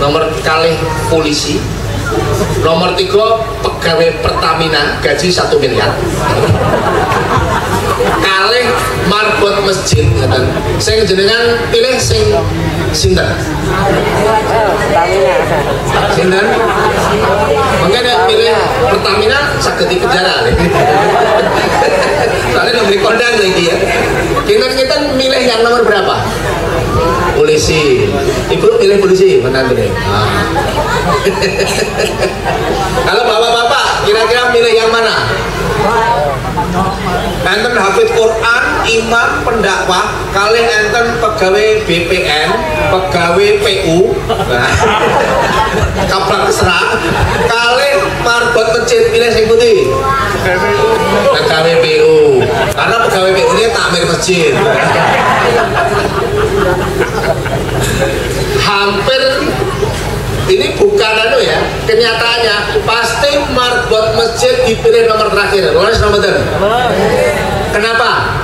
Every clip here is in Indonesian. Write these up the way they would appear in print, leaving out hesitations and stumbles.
nomor kalih polisi, nomor 3 pegawai Pertamina gaji 1 miliar, kalih marbot masjid. Sing jenengan pilih sing sinten? Sinten? Makanya pilih Pertamina saged dikejar. Soalnya nomor kondang lagi ya. Kita milih yang nomor berapa? Polisi. Ibu pilih polisi, menantu deh. Kalau bapak-bapak kira-kira milih yang mana? Enten hafid Quran, imam, pendakwah, kalian enten pegawai BPN, pegawai PU, kaplak keserak, kalian marbot masjid pilih sing putih. Pegawai PU, karena pegawai PU ini takmir masjid. Hampir ini bukan ya, kenyataannya pasti marbot masjid dipilih nomor terakhir. Lores Ramadan. Kenapa?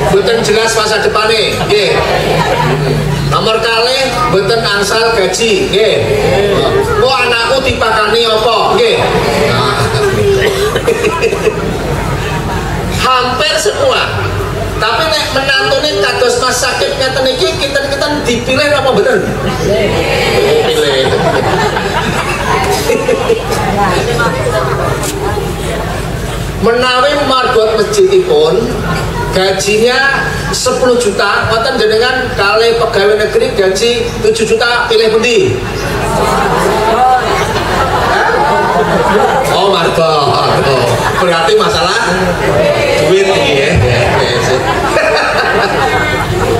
Betul jelas masa depannya. Nomor kali betul angsal gaji. Oh anakku dipakani apa? Hampir semua. Tapi nek menantune kados mas sakit ngeten iki kita dipilih apa bener? Pilih. Menawi marbot masjidipun gajinya 10 juta, wonten jenengan kali pegawai negeri gaji 7 juta pilih pundi? Oh marbot. Berarti masalah duit iki ya.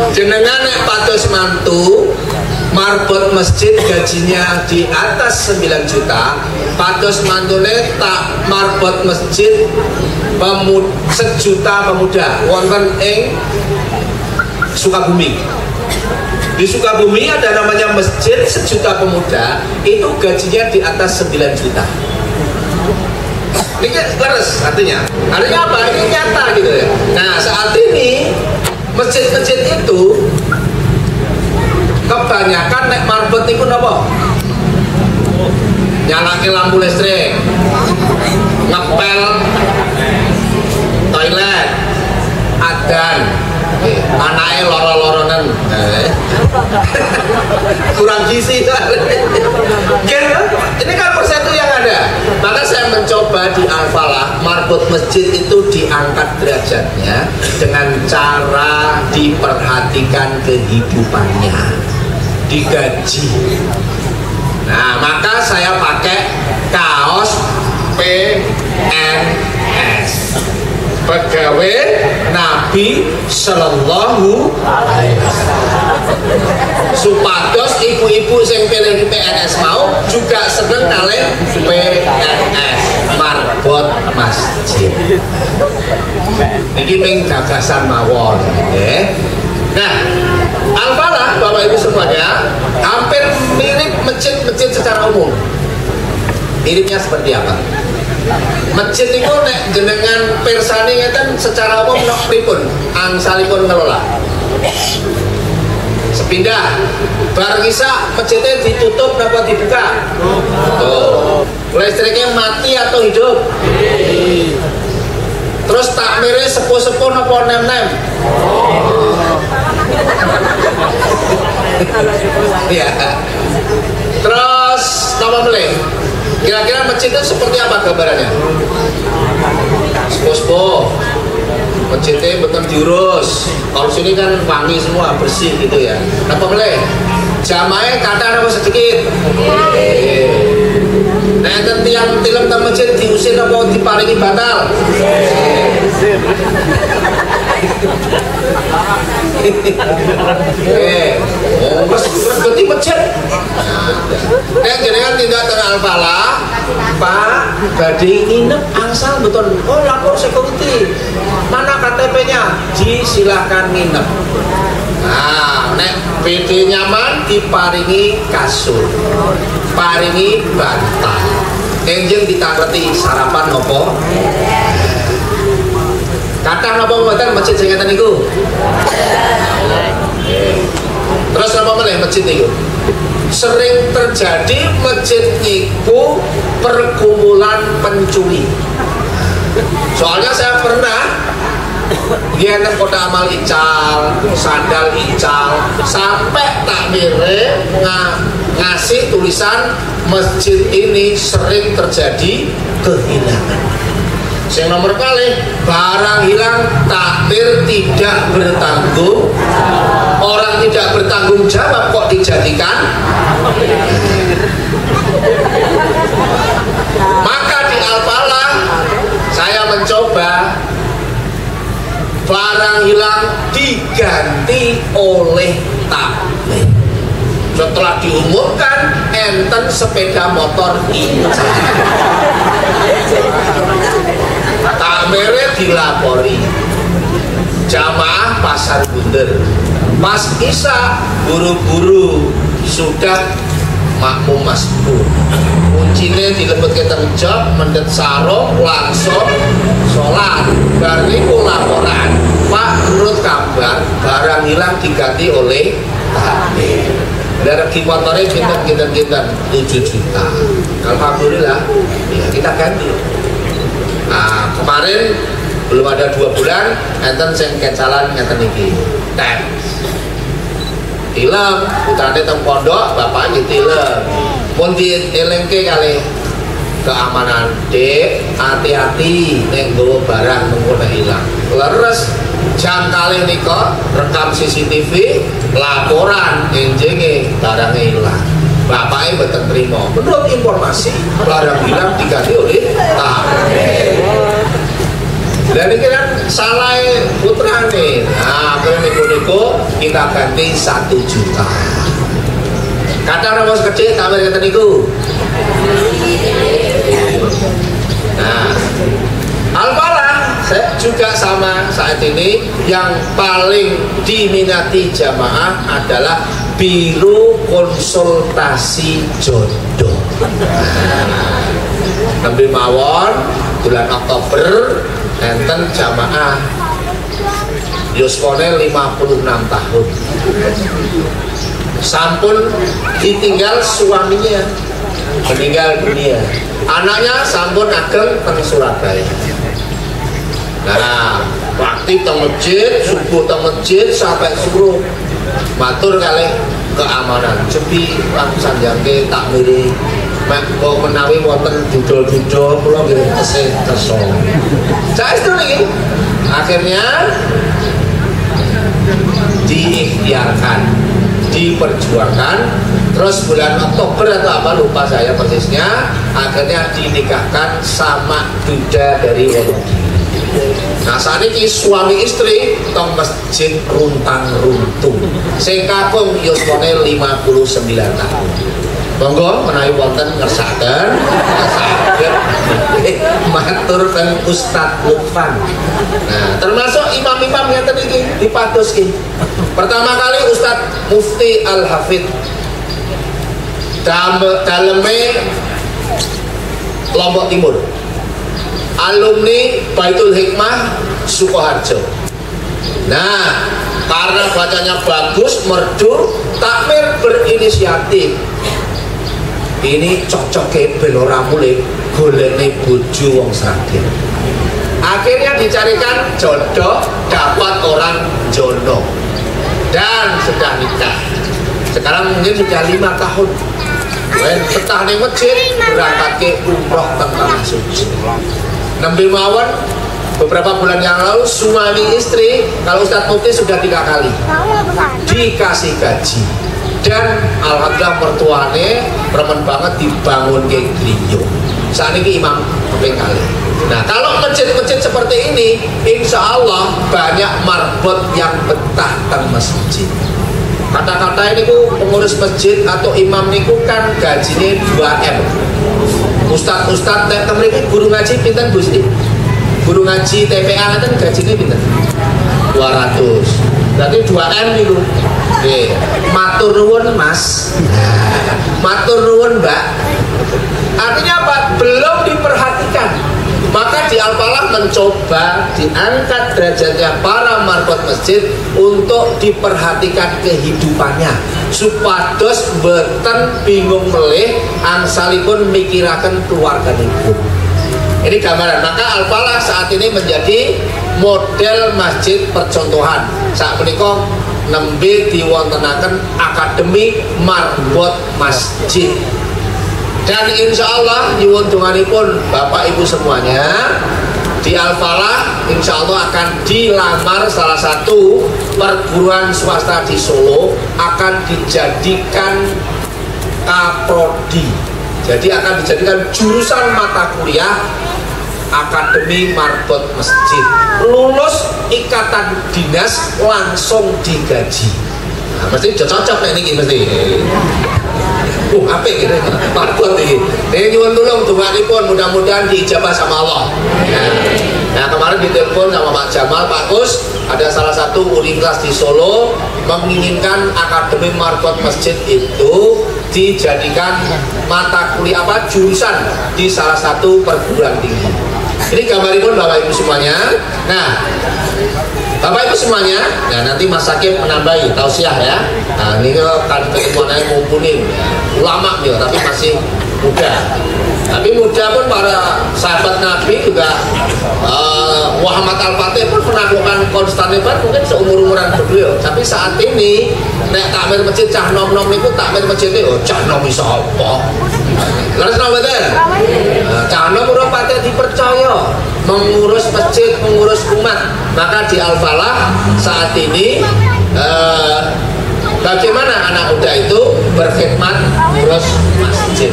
Jenengan nek pados mantu marbot masjid gajinya di atas 9 juta, pados mantune tak marbot masjid sejuta pemuda wonten ing Sukabumi. Di Sukabumi ada namanya masjid sejuta pemuda, itu gajinya di atas 9 juta. Ini leres artinya apa? Ini nyata gitu ya. Nah saat ini masjid-masjid itu kebanyakan nek marbot niku napa? Nyalake lampu listrik, ngepel toilet, adan, anake loro-loronen. Kurang gizi. Ini kan persatu yang ada. Maka saya mencoba di Al-Falah marbot masjid itu diangkat derajatnya dengan cara diperhatikan kehidupannya, digaji. Nah, maka saya pakai kaos PNS, pegawai Nabi Sallallahu Alaihi Wasallam, supados ibu-ibu yang pilih PNS mau juga seneng kalian PNS marbot masjid. Ini meng gagasan mawon. Nah, Al-Falah Bapak Ibu semuanya hampir mirip masjid-masjid secara umum. Miripnya seperti apa? Masjid itu nek jenengan persani ngeten secara umum nok pripun angsalipun ngelola. Sepindah bar isa masjidnya ditutup napa dibuka? Tutup. Listriknya mati atau hidup? Terus takmirnya sepuh-sepuh napa nem-nem? Ya. Terus napa meleh? Kira-kira masjid itu seperti apa gambarannya? Sepuh-sepuh, masjidnya betul diurus. Kalau sini kan wangi semua, bersih gitu ya. Napa meleh? Jamaahnya kata apa sedikit? Nah, enten tiang tilem teng masjid diusir apa diparingi batal? Mas berarti masjid. Nek jenengan tindak teng Al-Falah, Pak, badhe nginep angsal betul. Oh, lapor security. Mana KTP-nya? Silakan nginep. Nah, nek PD nyaman diparingi kasur, paringi bantal. Enjing ditangreti sarapan nopo? Kata nopo mboten masjid sing ngeten niku? Terus apa meneh masjid itu? Sering terjadi masjid niku perkumpulan pencuri. Soalnya saya pernah dia kota amal ical, sandal ical, sampai takmire ngasih tulisan masjid ini sering terjadi kehilangan. Yang nomor kali barang hilang takmir tidak bertanggung, orang tidak bertanggung jawab kok dijadikan. Maka di Al-Falah saya mencoba barang hilang diganti oleh takmir. Setelah diumumkan enten sepeda motor ical, takmirnya dilapori jamaah pasar bunder. Pas isya buru-buru sudah makmum masbuk, kuncinya dilebet ke terjab mendet sarung langsung sholat. Bariku laporan, Pak menurut kabar barang hilang diganti oleh takmir. Dari motornya kita 7 juta. Alhamdulillah ya kita ganti. Nah, kemarin belum ada 2 bulan enten sing kecalan ngeten iki tes tilem putrane teng pondok bapaknya tilem pun dielengke kali keamanan. Dek hati-hati ning nggawa barang mengko hilang leres jam kali nika rekam CCTV laporan enjenge barangnya hilang. Bapaknya betul terima. Menurut informasi barang hilang diganti oleh takmir. Dan ini kan salah putra nih. Nah, akhirnya niku kita ganti 1 juta. Kadang orang kecil takmir kata niku. Nah, Al-Falah saya juga sama saat ini yang paling diminati jamaah adalah biro konsultasi jodoh. Nembe mawon bulan Oktober enten jamaah yuskone 56 tahun. Sampun ditinggal suaminya meninggal dunia. Anaknya sampun ageng teng Surabaya. Nah, waktu teng masjid, subuh teng masjid sampai suruh matur kali keamanan cepi lan sanjangke takmiri mek kok menawi wonten dudul-dudul kula nggih tesih kersa. Saestu niki akhirnya diikhtiarkan, diperjuangkan. Terus bulan Oktober atau apa lupa saya persisnya, akhirnya dinikahkan sama duda dari Wonogiri. Nah saat ini suami istri tong masjid runtang runtung sing kakung yuswane 59 tahun. Monggo menawi wonten ngersaken saged matur teng Ustaz Lutfan. Nah termasuk imam-imam ngeten iki dipatuski. Pertama kali Ustaz Mufti Al-Hafidz daleme Lombok Timur, alumni Baitul Hikmah Sukoharjo. Nah, karena bacanya bagus, merdu, takmir berinisiatif. Ini cocok ke belora mulai golekne bojo wong Sragen. Akhirnya dicarikan jodoh, dapat orang jono dan sudah nikah. Sekarang mungkin sudah 5 tahun. Petah ning masjid berangkat ke umroh teng tanah suci. Nembe mawon beberapa bulan yang lalu suami istri kalau Ustadz Mufti sudah 3 kali dikasih gaji dan alhamdulillah mertuane remen banget dibangun ke gereja. Saat ini imam keping kali. Nah kalau masjid-masjid seperti ini insya Allah banyak marbot yang betah teng masjid. Kata-kata ini ku pengurus masjid atau imam niku kan gajinya 2M. Ustadz mereka guru ngaji pinten Bu Sri? Guru ngaji TPA kan gajinya pinten? 200. Berarti 2M niku. Nggih, matur nuwun Mas. Matur nuwun Mbak. Artinya apa? Belum diperhatikan. Maka di Al-Falah mencoba diangkat derajatnya para marbot masjid untuk diperhatikan kehidupannya supados mboten bingung melih angsalipun mikiraken keluarganipun. Ini gambaran. Maka Al-Falah saat ini menjadi model masjid percontohan. Saat menika nembe diwontenaken akademi marbot masjid. Dan insya Allah nyuwun donganipun Bapak Ibu semuanya, di Al-Falah insya Allah akan dilamar salah satu perguruan swasta di Solo, akan dijadikan kaprodi. Jadi akan dijadikan jurusan mata kuliah Akademi Marbot Masjid. Lulus ikatan dinas langsung digaji. Nah, mesti cocok nih mesti. Apik gitu, marbot ini. Ini nyuwun tulung donganipun, mudah-mudahan diijabah sama Allah. Nah, kemarin ditelepon sama Pak Jamal, Pak Kus, ada salah satu universitas di Solo menginginkan Akademi Marbot Masjid itu dijadikan mata kuliah jurusan di salah satu perguruan tinggi. Ini gambaripun Bapak Ibu semuanya. Nah, Bapak Ibu semuanya, nah nanti Mas Hakim menambahi tausiah ya. Nah ini kan ketemuan yang mumpuni ulama nih, tapi masih muda. Tapi muda pun para sahabat Nabi juga Muhammad Al-Fatih pun menaklukkan Konstantinopel mungkin seumur-umuran beliau. Tapi saat ini nek takmir masjid cah nom-nom niku takmir masjid itu cah nom iso apa? Terus napa ten? Cah nom ora patih dipercaya mengurus masjid, mengurus umat. Maka di Al-Falah saat ini bagaimana anak muda itu berkhidmat terus masjid.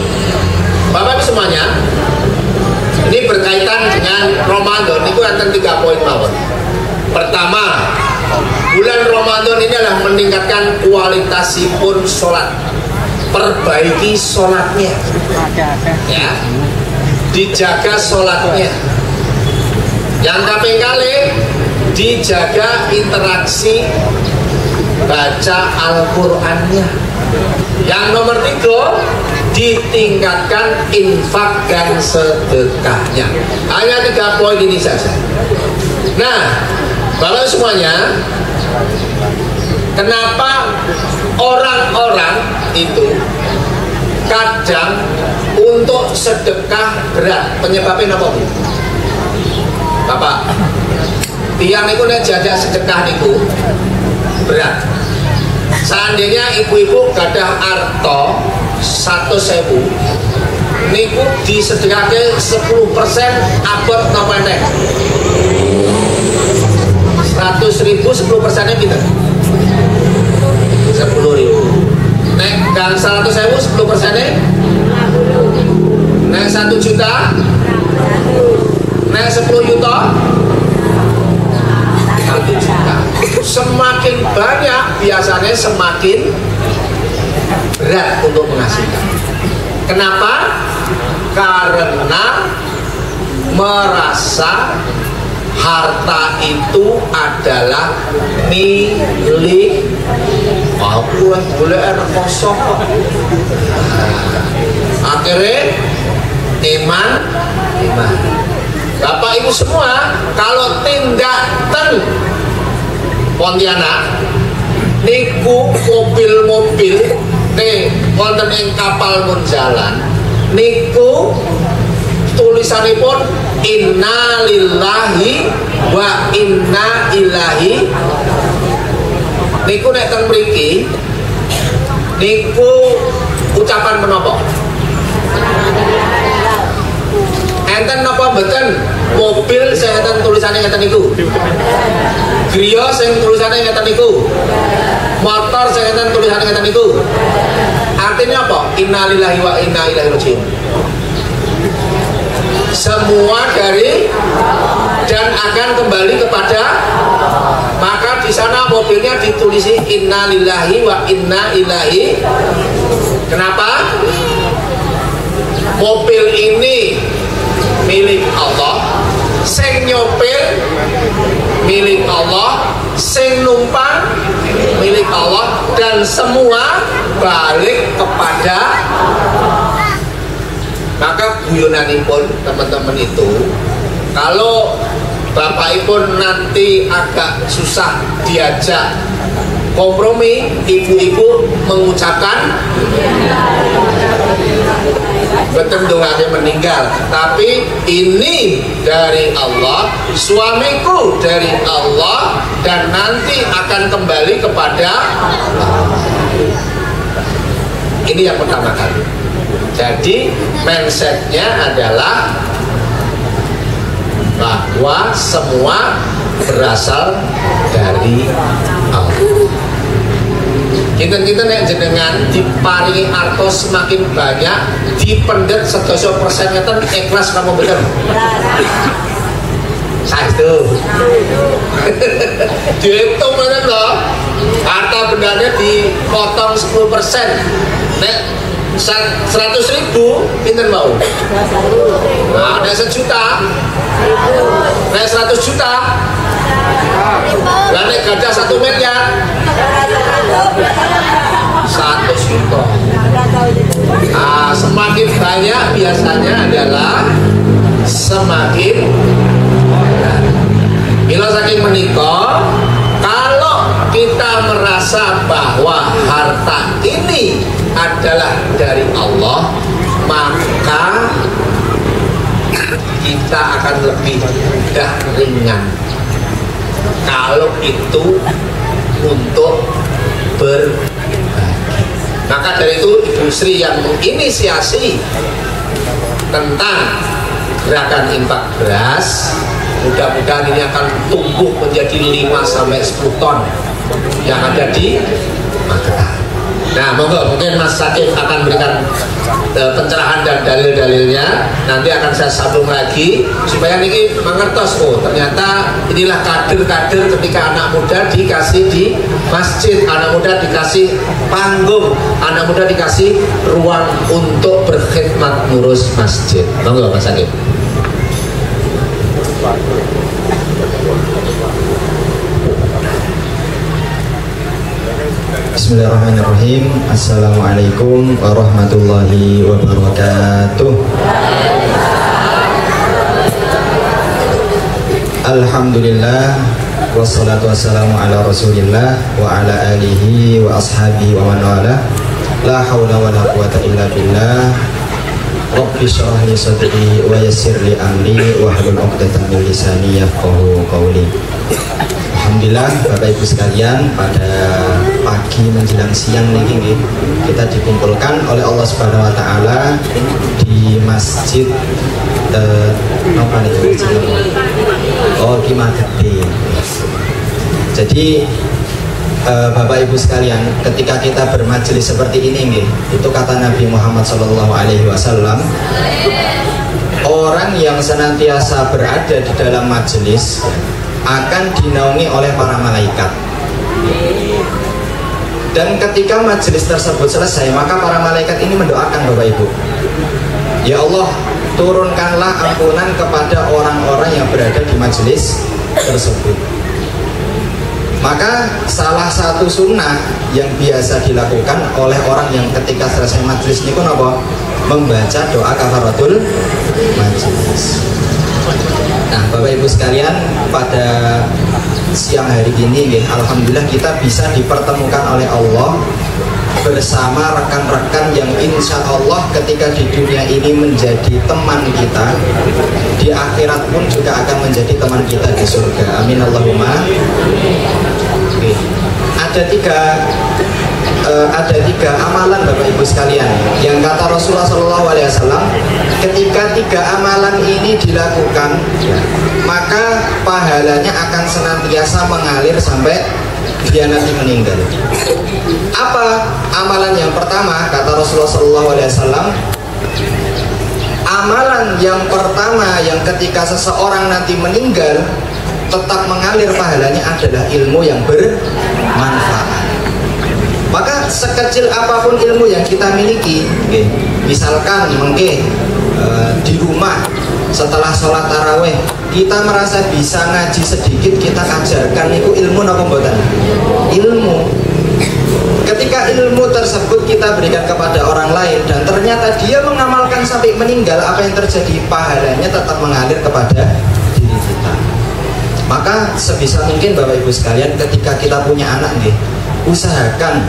Bapak semuanya, ini berkaitan dengan Ramadan. Ini ada 3 poin mawon. Pertama, bulan Ramadan ini adalah meningkatkan kualitasipun sholat. Perbaiki sholatnya, ya, dijaga sholatnya. Yang kaping kali dijaga interaksi baca Al-Qur'annya. Yang nomor 3 ditingkatkan infak dan sedekahnya. Hanya 3 poin ini saja. Nah, Bapak semuanya, kenapa orang-orang itu kadang untuk sedekah berat? Penyebabnya apa, Bu? Bapak, tiang itu nek jajak sedekah niku berat. Seandainya ibu-ibu gadah arto 100.000 niku disedekahke 10% abot napa nek 100.000 10%-nya pinten? 10.000. Nek gang 100.000 10%-nya nek 1 juta, nek 10 juta 1 juta. Semakin banyak biasanya semakin berat untuk menghasilkan. Kenapa? Karena merasa harta itu adalah milik aku, boleh enak kosong kok. Akhirnya iman. Bapak Ibu semua, kalau tindakan Pontianak niku mobil-mobil wonten ing kapal mun jalan niku tulisanipun inna lillahi wa inna ilaihi. Niku nek teng mriki niku ucapan menapa? Enten napa mboten mobil sing enten tulisane ngeten niku? Griya sing tulisane ngeten niku? Motor sing enten tulisane ngeten niku? Artinya apa? Innalillahi wa inna ilaihi raji'un. Semua dari dan akan kembali kepada. Maka di sana mobilnya ditulisi innalillahi wa inna ilaihi. Kenapa? Mobil ini milik Allah, sing nyopir milik Allah, sing numpang milik Allah, dan semua balik kepada. Maka guyonanipun teman-teman itu Kalau bapakipun nanti agak susah diajak kompromi, ibu-ibu mengucapkan betul dongake meninggal, tapi ini dari Allah, suamiku dari Allah, dan nanti akan kembali kepada Allah. Ini yang pertama kali. Jadi mindsetnya adalah bahwa semua berasal dari Allah. Kita nek jenengan diparingi arto semakin banyak, dipendet sedoso persen ngeten ikhlas kamu bener. Saya itu. Dihitung mana loh? Harta bendanya dipotong 10%. Nek 100.000 pinten mau? Nah, ada 1 juta. Nek 100 juta. Lah nek gadah 1 miliar. 1 juta. Nah, semakin banyak biasanya adalah semakin bila saking menikah. Kalau kita merasa bahwa harta ini adalah dari Allah, maka kita akan lebih mudah ringan kalau itu untuk berbagi. Maka dari itu Ibu Sri yang menginisiasi tentang gerakan infak beras, mudah-mudahan ini akan tumbuh menjadi 5-10 ton yang ada di Magetan. Nah, mungkin Mas Sakif akan berikan pencerahan dan dalil-dalilnya. Nanti akan saya sambung lagi supaya ini mengertos. Oh, ternyata inilah kader-kader ketika anak muda dikasih di masjid, anak muda dikasih panggung, anak muda dikasih ruang untuk berkhidmat ngurus masjid. Monggo Mas Sakif. Bismillahirrahmanirrahim. Assalamualaikum warahmatullahi wabarakatuh. Alhamdulillah, wassalatu wassalamu ala rasulillah wa ala alihi wa ashabihi wa man wala. La hawla wa la quwata illa billah. Rabbi shrah li sadri wa yassir li amri wa hlul 'uqdatam min lisani yafqahu qawli. Alhamdulillah Bapak Ibu sekalian, pada pagi menjelang siang ini kita dikumpulkan oleh Allah Subhanahu wa taala di Masjid Magetan. Jadi Bapak Ibu sekalian, ketika kita bermajelis seperti ini itu kata Nabi Muhammad SAW, orang yang senantiasa berada di dalam majelis akan dinaungi oleh para malaikat. Dan ketika majelis tersebut selesai, maka para malaikat ini mendoakan Bapak Ibu, ya Allah, turunkanlah ampunan kepada orang-orang yang berada di majelis tersebut. Maka salah satu sunnah yang biasa dilakukan oleh orang yang ketika selesai majelis ini pun apa? Membaca doa kafaratul majelis. Nah, Bapak Ibu sekalian, pada siang hari ini alhamdulillah kita bisa dipertemukan oleh Allah bersama rekan-rekan yang insya Allah ketika di dunia ini menjadi teman kita, di akhirat pun juga akan menjadi teman kita di surga. Amin Allahumma. Oke. Ada tiga amalan Bapak Ibu sekalian yang kata Rasulullah SAW, ketika 3 amalan ini dilakukan maka pahalanya akan senantiasa mengalir sampai dia nanti meninggal. Apa amalan yang pertama? Kata Rasulullah SAW, amalan yang pertama yang ketika seseorang nanti meninggal tetap mengalir pahalanya adalah ilmu yang bermanfaat. Maka sekecil apapun ilmu yang kita miliki, misalkan di rumah setelah sholat taraweh kita merasa bisa ngaji sedikit, kita ajarkan itu ilmu apa mboten? Ilmu. Ketika ilmu tersebut kita berikan kepada orang lain dan ternyata dia mengamalkan sampai meninggal, apa yang terjadi? Pahalanya tetap mengalir kepada Maka sebisa mungkin Bapak Ibu sekalian, ketika kita punya anak nih, usahakan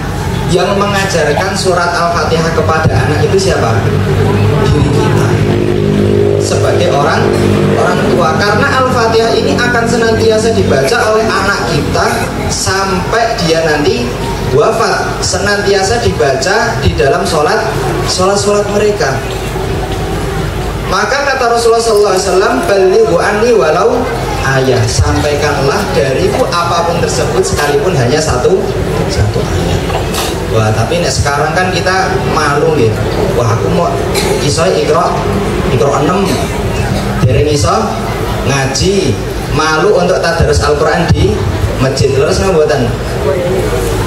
yang mengajarkan surat Al-Fatihah kepada anak itu siapa? Diri kita sebagai orang tua, karena Al-Fatihah ini akan senantiasa dibaca oleh anak kita sampai dia nanti wafat, senantiasa dibaca di dalam sholat mereka. Maka kata Rasulullah SAW, balighu anni walau ayah, sampaikanlah dariku apapun tersebut sekalipun hanya satu ayat. Wah, tapi sekarang kan kita malu gitu. Wah, aku mau iso Iqra 6 dereng iso ngaji, malu untuk tadarus Al-Quran di masjid. Terus ngabuatan.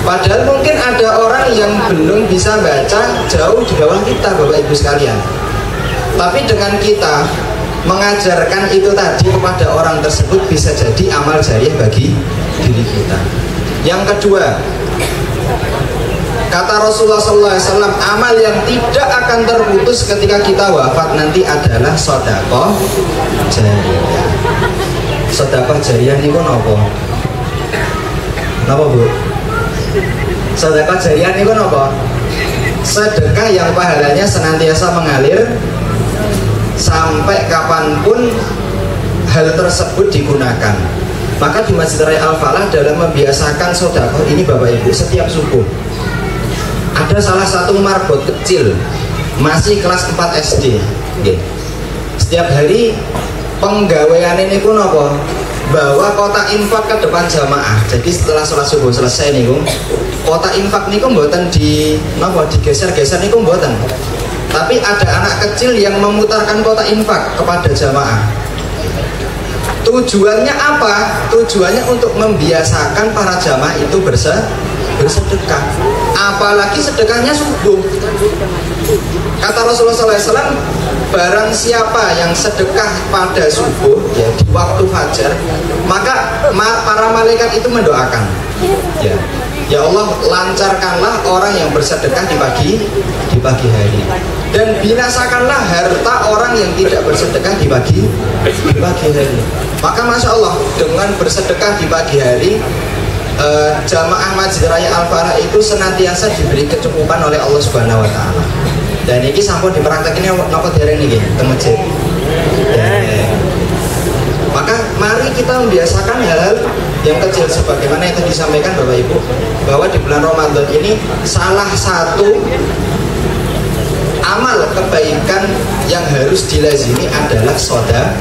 Padahal mungkin ada orang yang belum bisa baca jauh di bawah kita, Bapak Ibu sekalian. Tapi dengan kita mengajarkan itu tadi kepada orang tersebut bisa jadi amal jariah bagi diri kita. Yang kedua, kata Rasulullah SAW, amal yang tidak akan terputus ketika kita wafat nanti adalah sedekah jariah. Sedekah jariah ini kok napa Bu? Sedekah jariah ini kok napa? Sedekah yang pahalanya senantiasa mengalir sampai kapanpun hal tersebut digunakan. Maka di Masjid Raya Al-Falah dalam membiasakan sedekah ini Bapak Ibu, setiap subuh ada salah satu marbot kecil masih kelas 4 SD. Setiap hari penggawean ini pun apa? Bawa kotak infak ke depan jamaah. Jadi setelah sholat subuh selesai nih, kotak infak nih mboten digeser-geser nih mboten. Tapi ada anak kecil yang memutarkan kotak infak kepada jamaah. Tujuannya apa? Tujuannya untuk membiasakan para jamaah itu bersedekah. Apalagi sedekahnya subuh. Kata Rasulullah SAW, barang siapa yang sedekah pada subuh, ya, di waktu fajar, maka para malaikat itu mendoakan, ya Allah, lancarkanlah orang yang bersedekah di pagi hari, dan binasakanlah harta orang yang tidak bersedekah di pagi hari. Maka Masya Allah, dengan bersedekah di pagi hari, jamaah Masjid Raya Al-Falah itu senantiasa diberi kecukupan oleh Allah Subhanahu wa Ta'ala. Dan ini sampun dipraktekinnya napa dereng niki teng masjid. Maka mari kita membiasakan hal-hal yang kecil sebagaimana yang tadi disampaikan Bapak Ibu, bahwa di bulan Ramadan ini salah satu amal kebaikan yang harus dilazimi adalah sedekah.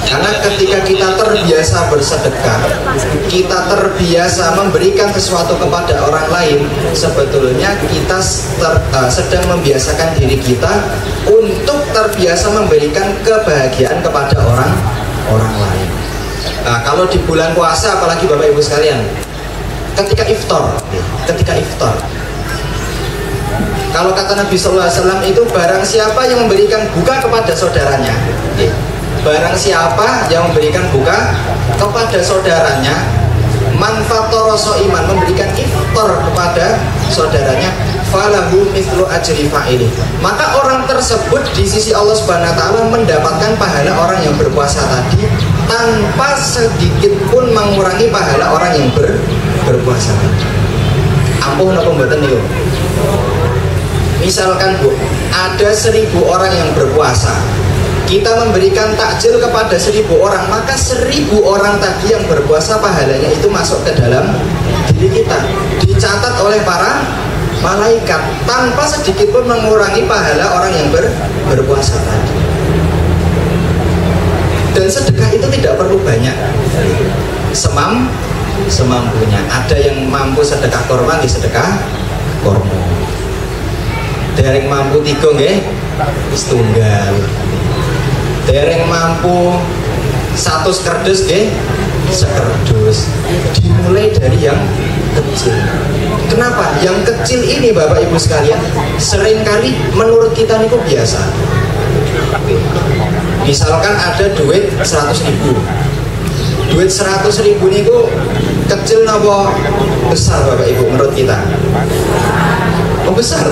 Karena ketika kita terbiasa bersedekah, kita terbiasa memberikan sesuatu kepada orang lain, sebetulnya kita sedang membiasakan diri kita untuk terbiasa memberikan kebahagiaan kepada orang lain. Nah, kalau di bulan puasa, apalagi Bapak Ibu sekalian, ketika iftar, kalau kata Nabi SAW itu, barang siapa yang memberikan buka kepada saudaranya, barang siapa yang memberikan buka kepada saudaranya, manfatoroso iman, memberikan iftar kepada saudaranya, falahu mithlu ajri fa'ili, maka orang tersebut di sisi Allah Subhanahu wa Ta'ala mendapatkan pahala orang yang berpuasa tadi tanpa sedikit pun mengurangi pahala orang yang berpuasa tadi. Ampuh napa mboten niku? Misalkan Bu, ada 1000 orang yang berpuasa, kita memberikan takjil kepada 1000 orang, maka 1000 orang tadi yang berpuasa pahalanya itu masuk ke dalam diri kita, dicatat oleh para malaikat tanpa sedikit pun mengurangi pahala orang yang berpuasa tadi. Dan sedekah itu tidak perlu banyak, semampunya. Ada yang mampu sedekah korban, di sedekah korban. Dereng mampu 3 nggih, setunggal. Dereng mampu 100 kerdus nggih, sekerdus. Dimulai dari yang kecil. Kenapa? Yang kecil ini Bapak Ibu sekalian seringkali menurut kita niku biasa. Misalkan ada duit 100.000. Duit 100.000 niku kecil napa besar Bapak Ibu menurut kita? Oh besar.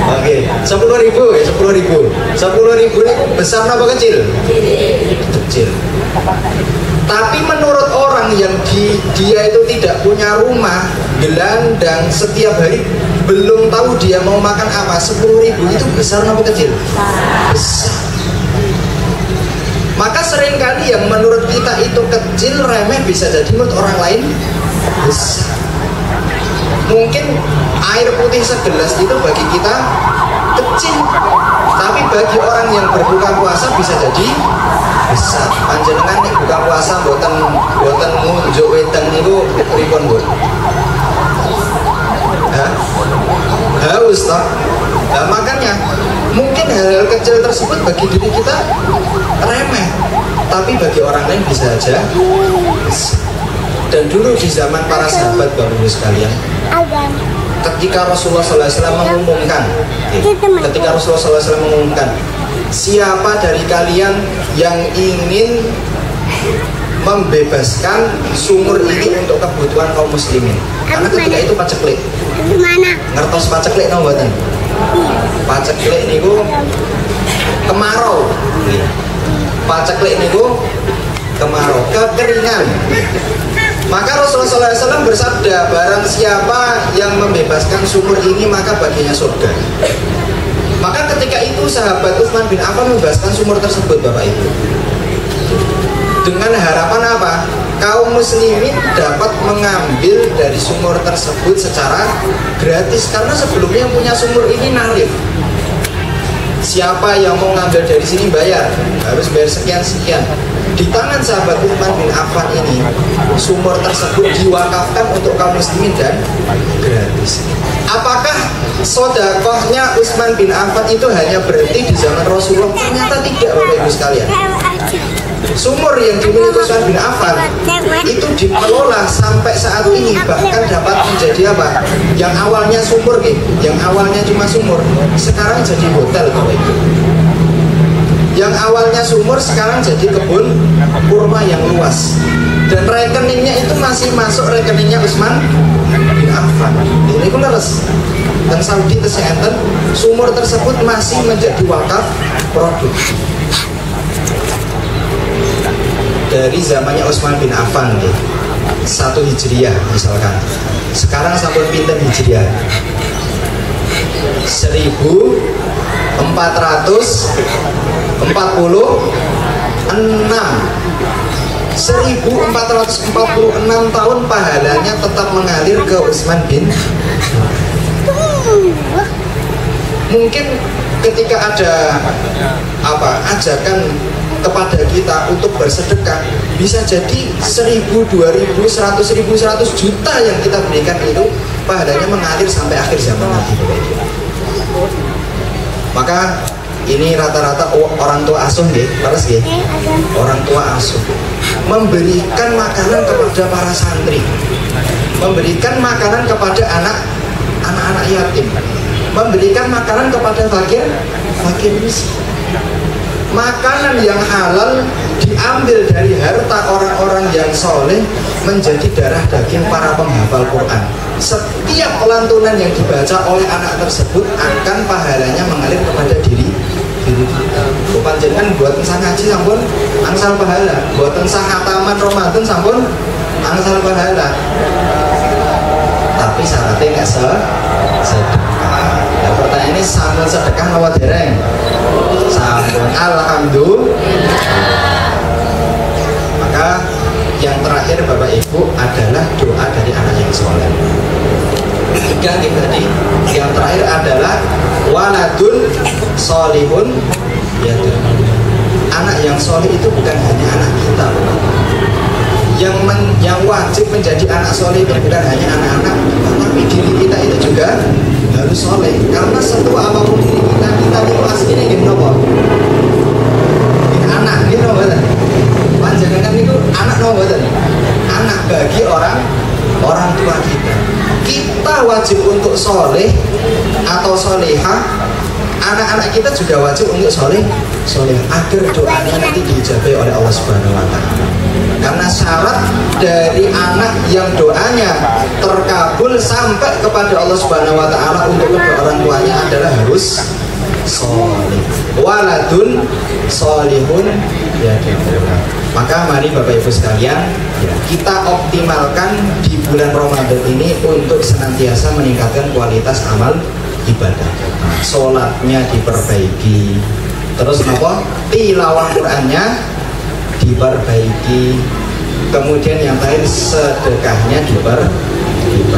Oke, 10.000 ya, 10.000. 10.000 ini besar apa kecil? Kecil. Tapi menurut orang yang dia itu tidak punya rumah, gelandang setiap hari, belum tahu dia mau makan apa, 10.000 itu besar apa kecil? Besar. Maka seringkali yang menurut kita itu kecil, remeh, bisa jadi menurut orang lain besar. Mungkin air putih segelas itu bagi kita kecil, tapi bagi orang yang berbuka puasa bisa jadi besar. Panjenengan nek buka puasa boten ngunjuk wedang niku pripun, Bu? Haus toh? Nah, makanya mungkin hal-hal kecil tersebut bagi diri kita remeh, tapi bagi orang lain bisa aja besar. Dan dulu di zaman para sahabat, Bapak Ibu sekalian, ketika Rasulullah SAW mengumumkan, siapa dari kalian yang ingin membebaskan sumur ini untuk kebutuhan kaum muslimin? Karena ketika itu paceklik. Ngertos paceklik tau mboten? Paceklik niku kemarau. Paceklik niku kemarau, kekeringan. Maka Rasulullah SAW bersabda, barang siapa yang membebaskan sumur ini maka baginya surga. Maka ketika itu sahabat Utsman bin Affan membebaskan sumur tersebut, Bapak Ibu, dengan harapan apa? Kaum muslimin dapat mengambil dari sumur tersebut secara gratis. Karena sebelumnya yang punya sumur ini narif, siapa yang mau ngambil dari sini bayar, harus bayar sekian-sekian. Di tangan sahabat Utsman bin Affan ini, sumur tersebut diwakafkan untuk kaum muslimin dan gratis. Apakah sedekahnya Utsman bin Affan itu hanya berhenti di zaman Rasulullah? Ternyata tidak, Bapak Ibu sekalian. Sumur yang dimiliki Utsman bin Affan itu dikelola sampai saat ini, bahkan dapat menjadi apa? Yang awalnya sumur, yang awalnya cuma sumur, sekarang jadi hotel, Bapak Ibu. Yang awalnya sumur sekarang jadi kebun kurma yang luas. Dan rekeningnya itu masih masuk rekeningnya Utsman bin Affan. Ini pun leres. Dan Saudi Kesehatan, sumur tersebut masih menjadi wakaf produk. Dari zamannya Utsman bin Affan nih, 1 Hijriah misalkan. Sekarang sampai pinten Hijriah? 1446 tahun pahalanya tetap mengalir ke Utsman bin. Mungkin ketika ada ajakan kepada kita untuk bersedekah, bisa jadi 1.000, 2.000, 100.000, 100 juta yang kita berikan itu pahalanya mengalir sampai akhir zaman nanti. Maka ini rata-rata orang tua asuh orang tua asuh memberikan makanan kepada para santri, memberikan makanan kepada anak-anak yatim, memberikan makanan kepada fakir miskin. Makanan yang halal diambil dari harta orang-orang yang soleh menjadi darah daging para penghafal Quran. Setiap lantunan yang dibaca oleh anak tersebut akan pahalanya mengalir kepada diri kita. Bukan jangan buat sah ngaji sampun angsal pahala, buat sah khataman Ramadan sampun angsal pahala. Tapi syaratnya nggak sedekah. Nah, pertanyaan ini sampun sedekah nawa dereng? Sampun, alhamdulillah. Maka yang terakhir Bapak Ibu adalah doa dari anak yang soleh. Tiga tadi. Yang terakhir adalah waladun solihun. Ya, anak yang soleh itu bukan hanya anak kita, yang wajib menjadi anak soleh itu bukan hanya anak-anak, tapi diri kita itu juga harus soleh. Karena setua apapun diri kita itu aslinya gini apa? Anak, gitu betul. Panjangan itu anak betul. Anak bagi orang tua kita. Kita wajib untuk soleh atau solehah. Anak-anak kita juga wajib untuk soleh agar doanya nanti diijabahi oleh Allah Subhanahu Wa Taala. Karena syarat dari anak yang doanya terkabul sampai kepada Allah Subhanahu wa taala untuk kedua orang tuanya adalah harus soleh, waladun solihun ya. Maka mari Bapak Ibu sekalian ya, kita optimalkan di bulan Ramadan ini untuk senantiasa meningkatkan kualitas amal ibadah. Nah, sholatnya diperbaiki, terus apa? Tilawah Qur'annya diperbaiki, kemudian yang lain sedekahnya diperbaiki.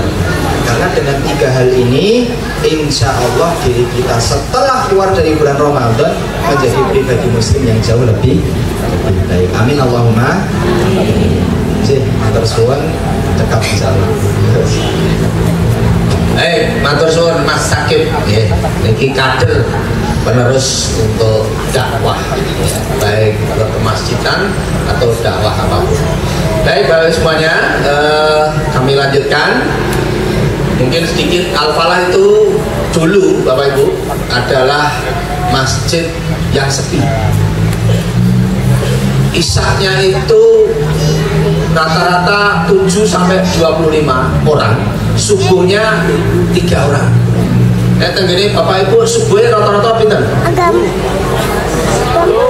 Karena dengan 3 hal ini, insya Allah diri kita setelah keluar dari bulan Ramadan menjadi pribadi muslim yang jauh lebih baik. Amin Allahumma. Jadi matur suwun, cekap insyaallah. Matur suwun Mas Sakib ya. Niki kader penerus untuk dakwah ya, baik ke masjidan atau dakwah apapun. Baik Bapak semuanya, kami lanjutkan. Mungkin sedikit Al-Falah itu dulu Bapak Ibu adalah masjid yang sepi. Isaknya itu rata-rata 7 sampai 25 orang, subuhnya 3 orang. Tenggene Bapak Ibu subuhnya rata-rata pinten?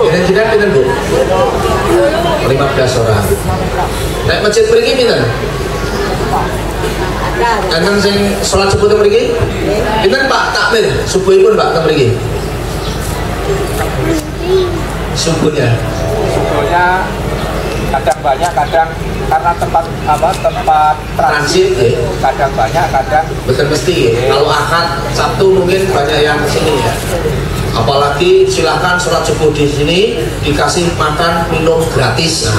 Kira-kira pinten Bu? 15 orang. Nek masjid mriki pinten? Enten sing sholat subuh teng mriki? Pinten Pak takmir subuhipun Pak teng mriki? Subuhnya kadang banyak, kadang karena tempat transit ya. Kadang banyak, kadang betul mesti ya. Kalau Ahad Sabtu mungkin banyak yang sini ya. Apalagi silahkan sholat subuh di sini dikasih makan minum gratis.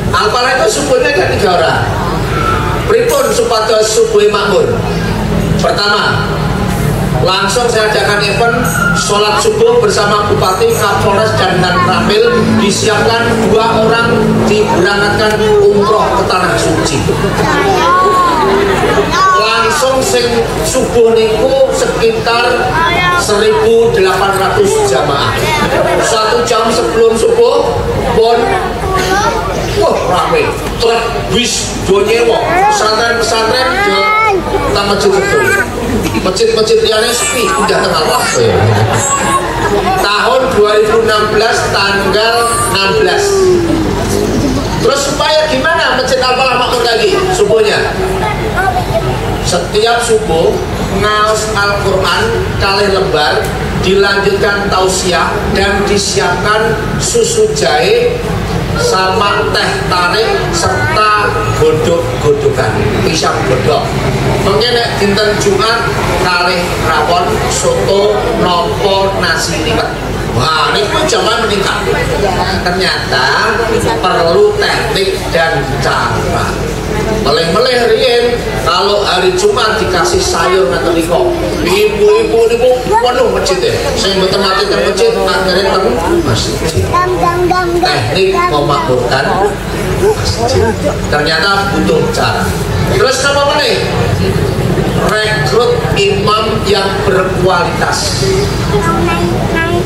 Al-Falah itu subuhnya ada 3 orang. Pripun supados subuh makmur? Pertama, langsung saya adakan event sholat subuh bersama Bupati, Kapolres dan Ramil. Disiapkan 2 orang diberangkatkan umroh ke tanah suci. Langsung sing subuh niku sekitar 1.800 jamaah. 1 jam sebelum subuh pun wah rame, truk bis do nyewa, pesantren-pesantren do tang masjid liane sepi, udah tengah waktu ya. Tahun 2016 tanggal 16. Terus supaya gimana Masjid Al-Falah makmur lagi subuhnya? Setiap subuh ngaos Al-Quran kalih lembar, dilanjutkan tausiah dan disiapkan susu jahe sama teh tarik serta godok-godokan pisang godok. Mengenai dinten Jumat kalih rawon soto nopo nasi liwet. Wah, ini pun zaman meningkat. Ternyata perlu teknik dan cara. Meleh-meleh riyen kalau hari Jumat dikasih sayur ngaten niku. Ibu-ibu niku penuh masjid. Sing mboten mati teng masjid akhire teng masjid. Teknik memakmurkan masjid. Ternyata butuh cara. Terus apa meneh? Rekrut imam yang berkualitas.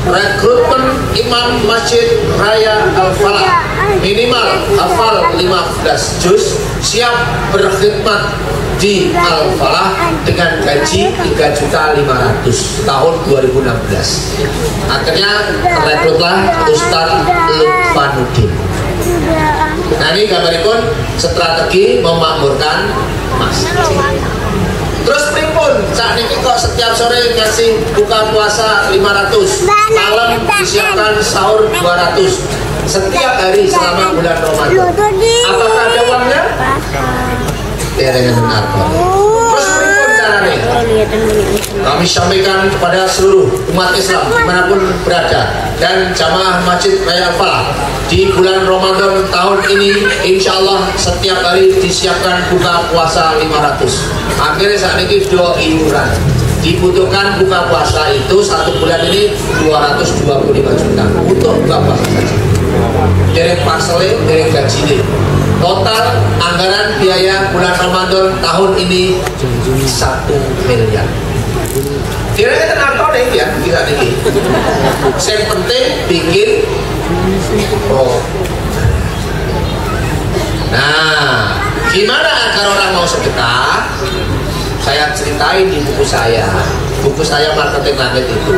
Rekrutmen imam Masjid Raya Al-Falah minimal hafal 15 juz, siap berkhidmat di Al-Falah dengan gaji 3.500.000 tahun 2016. Akhirnya rekrutlah Ustadz Lutfanuddin. Nah ini gambaripun strategi memakmurkan masjid. Terus pripun saat ini kok setiap sore ngasih buka puasa 500, malam disiapkan sahur 200 setiap hari selama bulan Ramadan. Apakah ada uangnya? Tidak benar. Terus pripun caranya? Kami sampaikan kepada seluruh umat Islam dimanapun berada dan jamaah Masjid Raya Al-Falah di bulan Ramadan tahun ini insya Allah setiap hari disiapkan buka puasa 500. Akhirnya saat ini do iuran dibutuhkan buka puasa itu 1 bulan ini 225 juta untuk buka puasa saja. Dari parselnya, dari gaji total anggaran biaya bulan Ramadan tahun ini 1 miliar. Kira-kira tenang nih ya bisa nih. Yang penting bikin Gimana agar orang mau sedekah? Saya ceritain di buku saya Marketing Langit itu.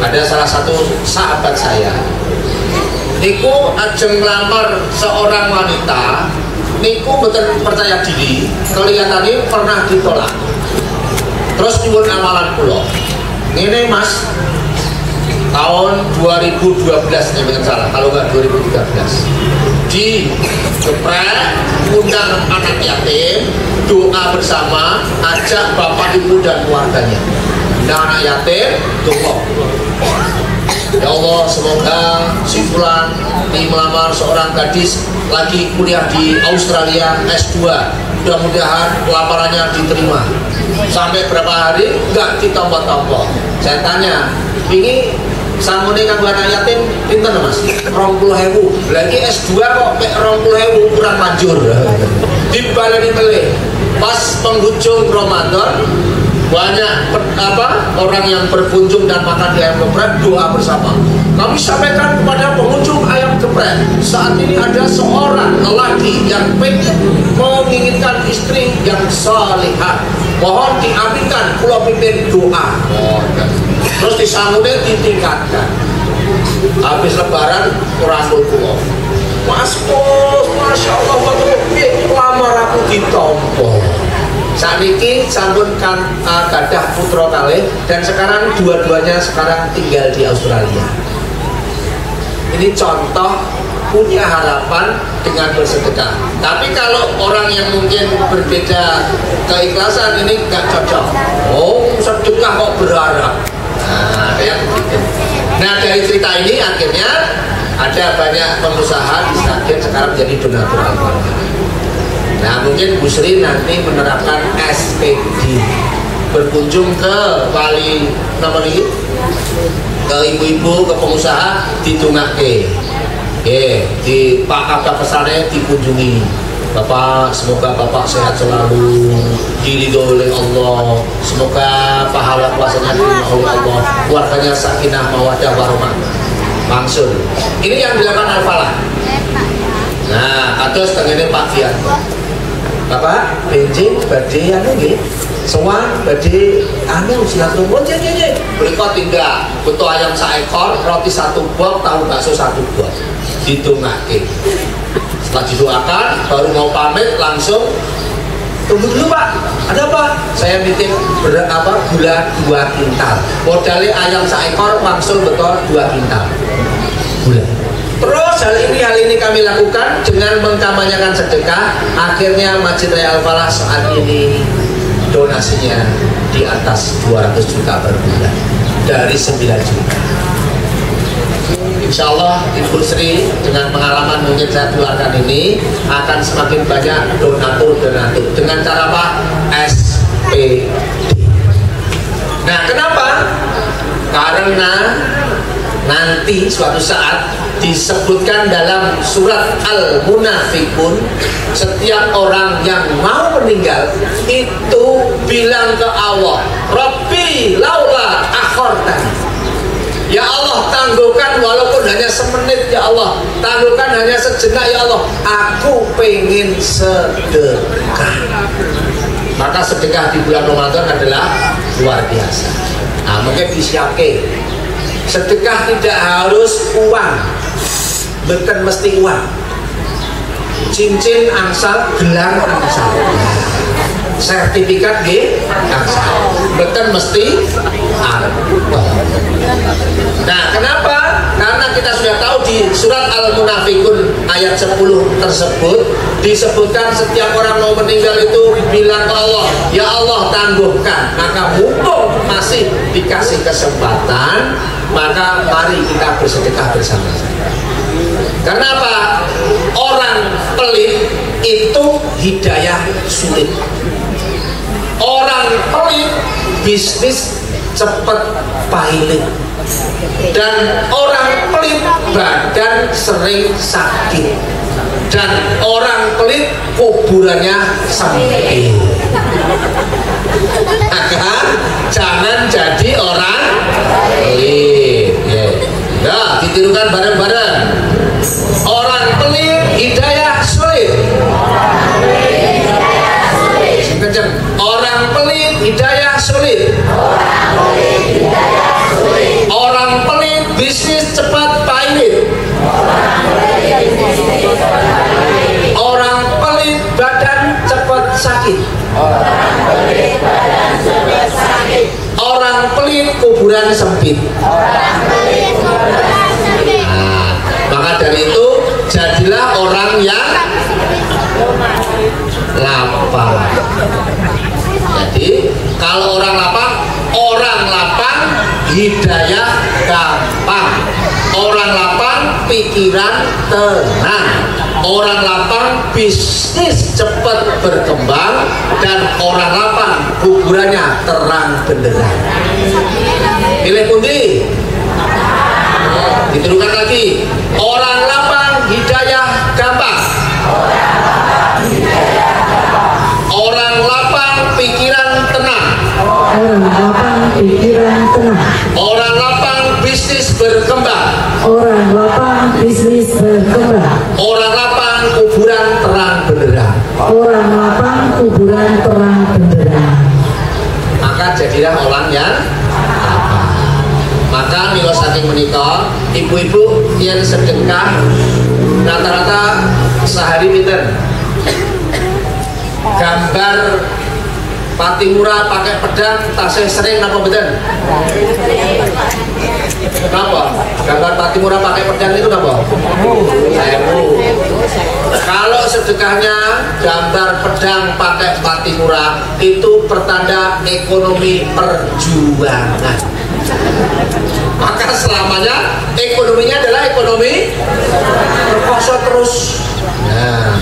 Ada salah satu sahabat saya, niku ajeng ngelamar seorang wanita, niku betul percaya diri, kelihatannya pernah ditolak. Terus nyuwun amalan kula. Ngene Mas, tahun 2012 nih salah, kalau nggak 2013, di geprek undang anak yatim, doa bersama, ajak bapak ibu dan keluarganya. Undang anak yatim, doa. Ya Allah, semoga si Fulan di melamar seorang gadis lagi kuliah di Australia S2, mudah-mudahan lamarannya diterima. Sampai berapa hari nggak ditompo-tompo. Saya tanya, ini sangune kanggo anak yatim pinten Mas? 20.000. Lagi S2 kok mek 20.000 kurang manjur. Dibaleni melih. Pas penghujung Ramadan, banyak orang yang berkunjung dan makan di ayam geprek, doa bersama. Kami sampaikan kepada pengunjung ayam geprek, saat ini ada seorang lelaki yang menginginkan istri yang salihah, mohon diaminkan, kula pimpin doa. Terus disambutnya ditingkatkan. Habis lebaran kurangul kula, Mas Bos, Masya Allah, lamar aku ditompo. Saat ini sampun gadah putra kalih, dan sekarang dua-duanya sekarang tinggal di Australia. Ini contoh punya harapan dengan bersedekah. Tapi kalau orang yang mungkin berbeda keikhlasan, ini nggak cocok. Oh, sedekah kok berharap. Nah, kayak begitu. Nah, dari cerita ini akhirnya ada banyak pengusaha di Sragen sekarang menjadi donatur Al-Fatihah. Nah, mungkin Bu Sri nanti menerapkan SPD, berkunjung ke wali nomor ini, ke ibu-ibu, ke pengusaha, ditungake. Di Pak Kabak Pesane dikunjungi. Bapak, semoga Bapak sehat selalu, diridhoi oleh Allah, semoga pahala puasanya diterima oleh Allah, keluarganya sakinah mawaddah warahmah. Langsung. Ini yang dilakukan Al-Falah. Nah, atus tengene Pak Fiat. Bapak, bensin badhe anu nggih. Sowan badhe anu silaturahmi. Oh, nggih. Berikut tinggal butuh ayam seekor, roti 1 box, tahu bakso 1 box. Ditungake. Setelah didoakan, baru mau pamit langsung. Tunggu dulu Pak, ada apa? Saya nitip gula 2 kintal. Modalnya ayam seekor langsung betul 2 kintal gula. Terus hal ini kami lakukan dengan mengkampanyekan sedekah. Akhirnya Masjid Raya Al-Falah saat ini donasinya di atas 200 juta per bulan dari 9 juta. Insya Allah Ibu Sri dengan pengalaman mungkin saya keluarkan ini akan semakin banyak donatur dengan cara apa? SPD. Nah, kenapa? Karena nanti suatu saat disebutkan dalam surat Al-Munafikun, setiap orang yang mau meninggal itu bilang ke Allah, Rabbi laula akhortani, ya Allah tangguhkan walaupun hanya semenit, ya Allah tangguhkan hanya sejenak, ya Allah aku pengen sedekah. Maka sedekah di bulan Ramadan adalah luar biasa. Nah, mungkin disiapkan sedekah tidak harus uang, bukan mesti uang. Cincin angsal, gelang angsal, sertifikat angsal, bukan mesti harta. Nah, kenapa? Karena kita sudah tahu di surat Al-Munafikun ayat 10 tersebut disebutkan setiap orang mau meninggal itu bilang ke Allah, ya Allah tangguhkan. Maka mumpung masih dikasih kesempatan, maka mari kita bersedekah bersama-sama. Kenapa? Orang pelit itu hidayah sulit. Orang pelit bisnis cepat pahit. Dan orang pelit badan sering sakit. Dan orang pelit kuburannya sempit. Maka jangan jadi orang pelit. Nah, ditirukan bareng-bareng. Orang pelit hidayah sulit. orang yang lapang. Jadi kalau orang lapang hidayah gampang. Orang lapang pikiran tenang. Orang lapang bisnis cepat berkembang, dan orang lapang kuburannya terang benderang. Pilih pundi? Diturukan lagi. Orang lapang hidayah gampang. Orang lapang pikiran tenang. Orang lapang pikiran tenang. Orang lapang bisnis berkembang. Orang lapang bisnis berkembang. Orang lapang kuburan terang benderang. Orang lapang kuburan terang benderang. Maka jadilah orang yang lapang. Maka mila saking menika, ibu-ibu yang sedekah rata-rata sehari pinten? Gambar Patimura pakai pedang tasih sering napa mboten? Kenapa? Gambar Patimura pakai pedang itu kenapa? 1000. Kalau sedekahnya gambar pedang pakai Patimura itu pertanda ekonomi perjuangan. Maka selamanya ekonominya adalah ekonomi berkuasa terus. Nah,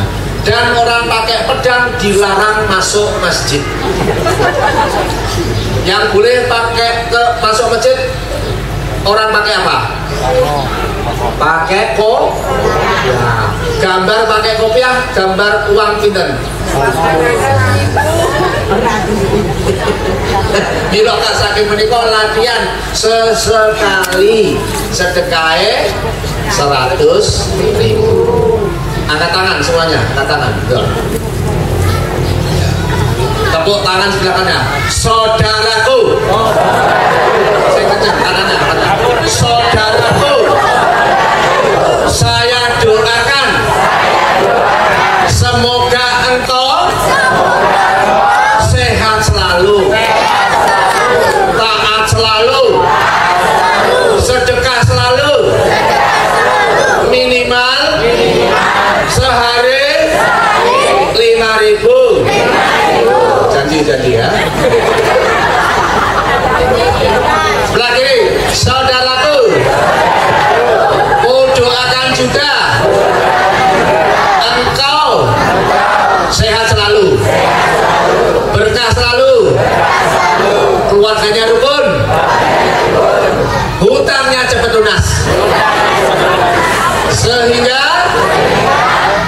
dan orang pakai pedang dilarang masuk masjid. Yang boleh masuk masjid orang pakai apa? Pakai kopiah. Gambar pakai kopiah, gambar uang pinten? Mila saking menika latihan sesekali sedekahe 100.000. Angkat tangan semuanya, angkat tangan. Betul. Tepuk tangan sebelah kanan. Saudaraku. Saya kencang kanannya, kanan. Saudaraku. Saya doakan semoga engkau sehat selalu, taat selalu, sedekah selalu, minimal sehari 5.000. Janji ya. Sebelah kiri, saudaraku, doakan juga engkau sehat selalu, berkah selalu, keluarganya rukun, hutangnya cepat lunas, sehingga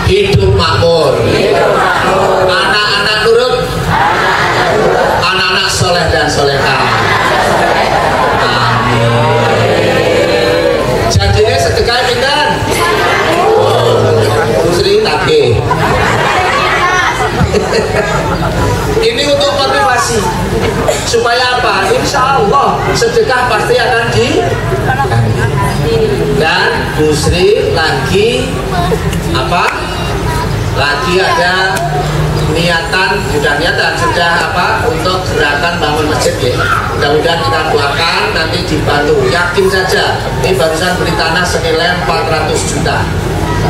hidup makmur, anak-anak nurut, anak-anak soleh dan solehah. Jadinya sedekah pinten? Sering tagih. Ini untuk motivasi supaya apa? Insya Allah sedekah pasti akan dan Bu Sri lagi apa? Lagi ada sudah apa untuk gerakan bangun masjid ya. Mudah-mudahan kita doakan nanti dibantu. Yakin saja ini barusan beli tanah senilai 400 juta,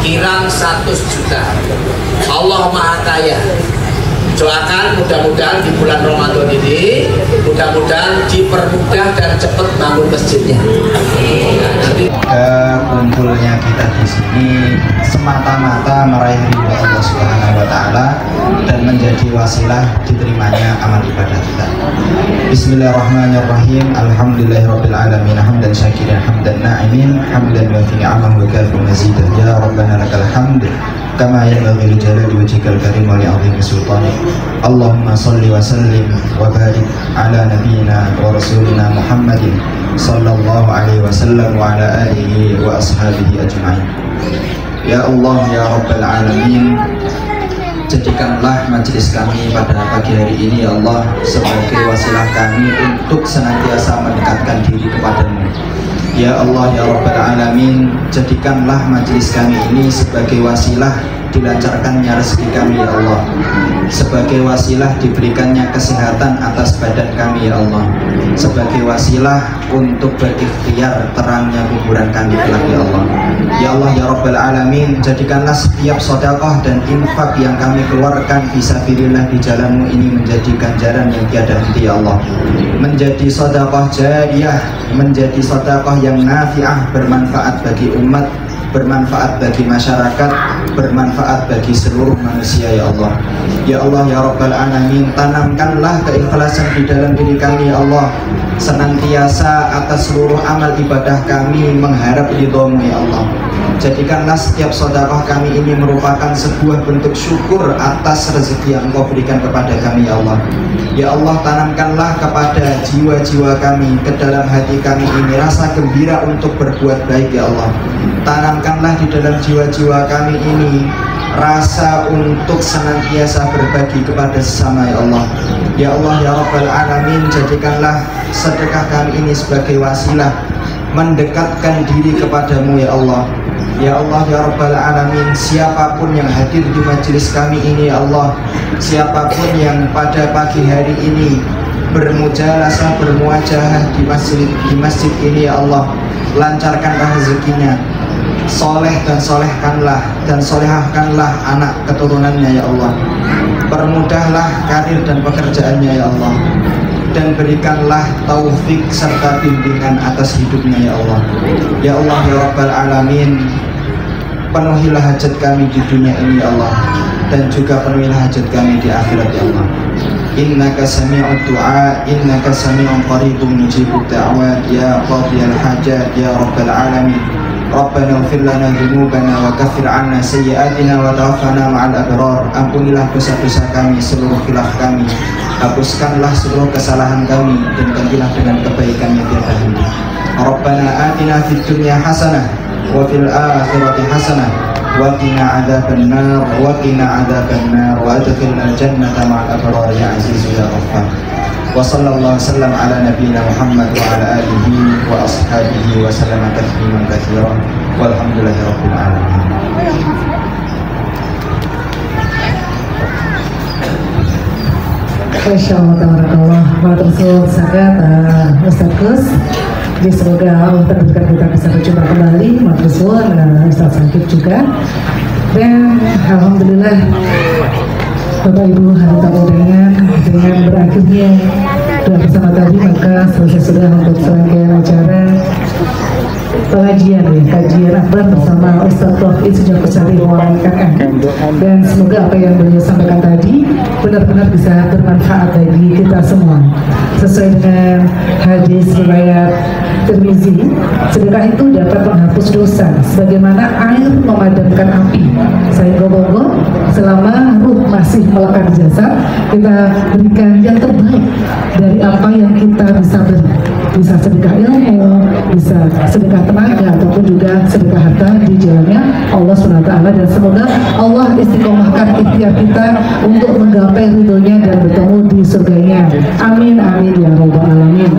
kirang 100 juta. Allah Maha Kaya. Doakan mudah-mudahan di bulan Ramadan ini mudah-mudahan dipermudah dan cepat bangun masjidnya. Kumpulnya kita di sini semata-mata meraih ridho Allah Subhanahu wa taala dan menjadi wasilah diterimanya amal ibadah kita. Bismillahirrahmanirrahim. Alhamdulillahirabbil alamin hamdan syakiran hamdan na'imin hamdan wa fi ni'amahu wa kafi mazidah. Ya Rabbana lakal hamd kama yanbaghi li jalali wajhikal karim wa li 'azimi sultanik. Allahumma shalli wa sallim wa barik ala nabiyyina wa rasulina Muhammadin sallallahu alaihi wasallam wa ala alihi wa ashabihi ajma'in. Ya Allah ya Rabbal alamin, jadikanlah majelis kami pada pagi hari ini ya Allah sebagai wasilah kami untuk senantiasa mendekatkan diri kepadamu. Ya Allah ya Rabbal alamin, jadikanlah majelis kami ini sebagai wasilah dilancarkannya rezeki kami ya Allah, sebagai wasilah diberikannya kesehatan atas badan kami ya Allah, sebagai wasilah untuk berikhtiar terangnya kuburan kami kelak ya Allah. Ya Allah ya Rabbal Alamin, jadikanlah setiap sedekah dan infak yang kami keluarkan fisabilillah di jalanmu ini menjadi ganjaran yang tiada henti ya Allah, menjadi sedekah jariyah, menjadi sedekah yang nafi'ah, bermanfaat bagi umat, bermanfaat bagi masyarakat, bermanfaat bagi seluruh manusia ya Allah. Ya Allah ya Rabbal Alamin, tanamkanlah keikhlasan di dalam diri kami ya Allah, senantiasa atas seluruh amal ibadah kami mengharap ridho-Mu ya Allah. Jadikanlah setiap sedekah kami ini merupakan sebuah bentuk syukur atas rezeki yang Engkau berikan kepada kami ya Allah. Ya Allah, tanamkanlah kepada jiwa-jiwa kami, ke dalam hati kami ini rasa gembira untuk berbuat baik ya Allah. Tanamkanlah di dalam jiwa-jiwa kami ini rasa untuk senantiasa berbagi kepada sesama ya Allah. Ya Allah ya Rabbal Alamin, jadikanlah sedekah kami ini sebagai wasilah mendekatkan diri kepadamu ya Allah. Ya Allah ya Rabbal Alamin, siapapun yang hadir di majelis kami ini ya Allah, siapapun yang pada pagi hari ini bermujalasah, bermuajahah di masjid ini ya Allah, lancarkanlah rezekinya, soleh dan solehkanlah dan solehahkanlah anak keturunannya ya Allah, permudahlah karir dan pekerjaannya ya Allah, dan berikanlah taufik serta bimbingan atas hidupnya ya Allah. Ya Allah ya Rabbal Alamin, penuhilah hajat kami di dunia ini ya Allah, dan juga penuhilah hajat kami di akhirat ya Allah. Innaka sami'ud du'a, innaka sami'un qaribun mujibud da'wat, ya qadiyal hajat ya Rabbal Alamin. Rabbana ighfir lana dzunubana wa kaffir 'anna sayyi'atina wa tawaffana ma'al abrar. Ampunilah dosa-dosa kami, seluruh khilaf kami, hapuskanlah seluruh kesalahan kami, dan gantilah dengan kebaikan yang tiada henti. Rabbana atina fid dunya hasanah wa fil akhirati hasanah wa qina adzabannar wa qina adzabannar wa adkhilnal jannata ma'al abrar ya aziz ya ghaffar. Wa sallallahu wasallam ala nabiyyina Muhammad wa ala alihi wa ashabihi wa sallama tasliman katsiran walhamdulillahi rabbil alamin. Masya Allah, tabarakallah, matur sangat Ustaz Gus. Jadi semoga Allah terberikan kita bisa berjumpa kembali, matur suwun Ustaz Sakib juga. Dan alhamdulillah Bapak Ibu hadirin undangan, dengan berakhirnya doa bersama tadi, maka selesai sudah untuk serangkaian acara pengajian ya, kajian akbar bersama Ustaz Tauhid sejak Besari Wawaikakan. Dan semoga apa yang beliau sampaikan tadi benar-benar bisa bermanfaat bagi kita semua. Sesuai dengan hadis riwayat Tirmizi, sedekah itu dapat menghapus dosa sebagaimana air memadamkan api. Sehingga bogo selama ruh masih melekat di jasad, kita berikan yang terbaik dari apa yang kita bisa beri. Bisa sedekah ilmu, bisa sedekah tenaga, ataupun juga sedekah harta di jalannya Allah SWT. Dan semoga Allah istiqomahkan ikhtiar kita untuk menggapai ridhonya dan bertemu di surganya. Amin amin ya rabbal alamin.